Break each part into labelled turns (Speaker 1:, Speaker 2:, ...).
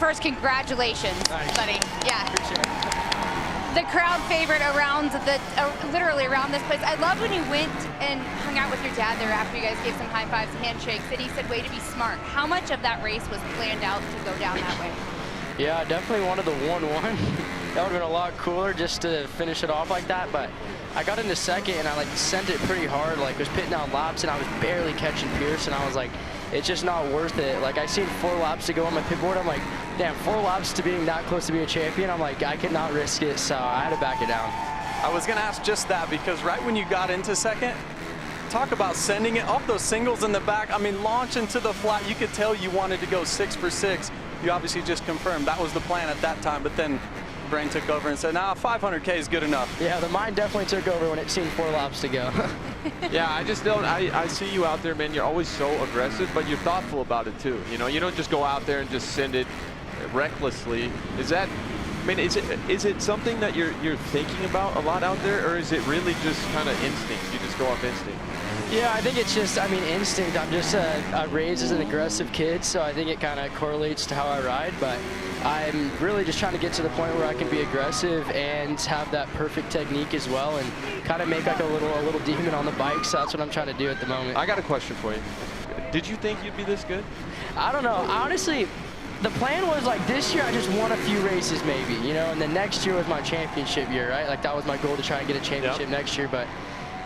Speaker 1: first, congratulations,
Speaker 2: Thanks.
Speaker 1: buddy. Yeah.
Speaker 2: Appreciate it.
Speaker 1: The crowd favorite around literally around this place. I loved when you went and hung out with your dad there after you guys gave some high fives, handshakes, and he said, way to be smart. How much of that race was planned out to go down that way?
Speaker 2: Yeah, I definitely wanted the 1-1. That would have been a lot cooler just to finish it off like that, but I got into second and I like sent it pretty hard, like was pitting out laps and I was barely catching Pierce, and I was like, it's just not worth it. Like I seen 4 laps to go on my pit board, I'm like, damn, 4 laps to being that close to being a champion, I'm like, I could not risk it, so I had to back it down.
Speaker 3: I was gonna ask just that, because right when you got into second, talk about sending it off those singles in the back. I mean, launch into the flat, you could tell you wanted to go 6 for 6. You obviously just confirmed that was the plan at that time, but then brain took over and said, nah, 500K is good enough.
Speaker 2: Yeah, the mind definitely took over when it seemed 4 laps to go.
Speaker 4: Yeah, I just don't, I see you out there, man, you're always so aggressive, but you're thoughtful about it too. You know, you don't just go out there and just send it recklessly. Is that, I mean, is it something that you're thinking about a lot out there, or is it really just kind of instinct? You just go off instinct?
Speaker 2: Yeah, I think it's just, I mean, instinct. I'm just raised as an aggressive kid, so I think it kind of correlates to how I ride, but I'm really just trying to get to the point where I can be aggressive and have that perfect technique as well, and kind of make like a little demon on the bike, so that's what I'm trying to do at the moment.
Speaker 4: I got a question for you. Did you think you'd be this good?
Speaker 2: I don't know. Honestly, the plan was like this year I just won a few races maybe, you know, and then next year was my championship year, right? Like that was my goal, to try and get a championship next year, but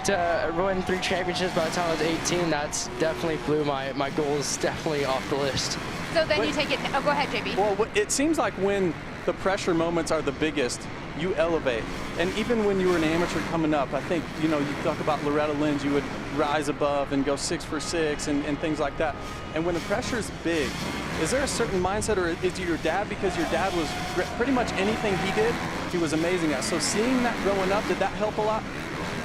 Speaker 2: to win 3 championships by the time I was 18, that's definitely blew my goals definitely off the list.
Speaker 1: So then you take it, oh, go ahead, JB.
Speaker 3: Well, it seems like when the pressure moments are the biggest, you elevate. And even when you were an amateur coming up, I think, you know, you talk about Loretta Lynn's, you would rise above and go 6 for 6 and things like that. And when the pressure is big, is there a certain mindset, or is it your dad? Because your dad was pretty much anything he did, he was amazing at. So seeing that growing up, did that help a lot?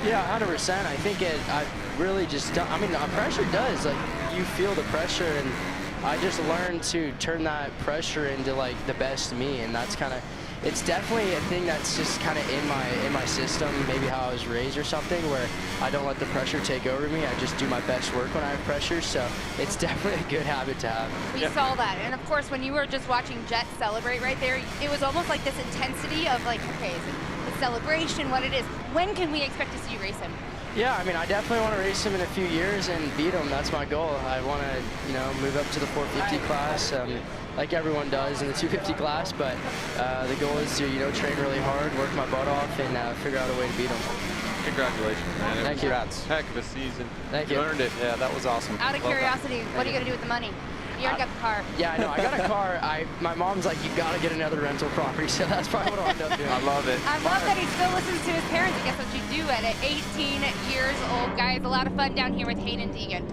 Speaker 2: Yeah, 100%. I think I really just don't, I mean, pressure does, like, you feel the pressure, and I just learned to turn that pressure into like the best me, and that's kind of, it's definitely a thing that's just kind of in my system, maybe how I was raised or something, where I don't let the pressure take over me. I just do my best work when I have pressure, so it's definitely a good habit to have.
Speaker 1: We saw that, and of course when you were just watching Jet celebrate right there, it was almost like this intensity of like, okay, is it the celebration, what it is? When can we expect to see you race him?
Speaker 2: Yeah, I mean, I definitely want to race him in a few years and beat him. That's my goal. I want to, you know, move up to the 450 class, like everyone does in the 250 class. But the goal is to, you know, train really hard, work my butt off, and figure out a way to beat him.
Speaker 4: Congratulations, man.
Speaker 2: Thank you.
Speaker 3: Congrats.
Speaker 4: Heck of a season.
Speaker 2: Thank you.
Speaker 4: You earned it.
Speaker 3: Yeah, that was awesome.
Speaker 1: Out of curiosity, what are you going to do with the money? You already got the car.
Speaker 2: Yeah, I know. I got a car. My mom's like, you got to get another rental property, so that's probably what I'll end up doing.
Speaker 4: I love it.
Speaker 1: I love that he still listens to his parents. I guess what you do at 18 years old. Guys, a lot of fun down here with Haiden Deegan.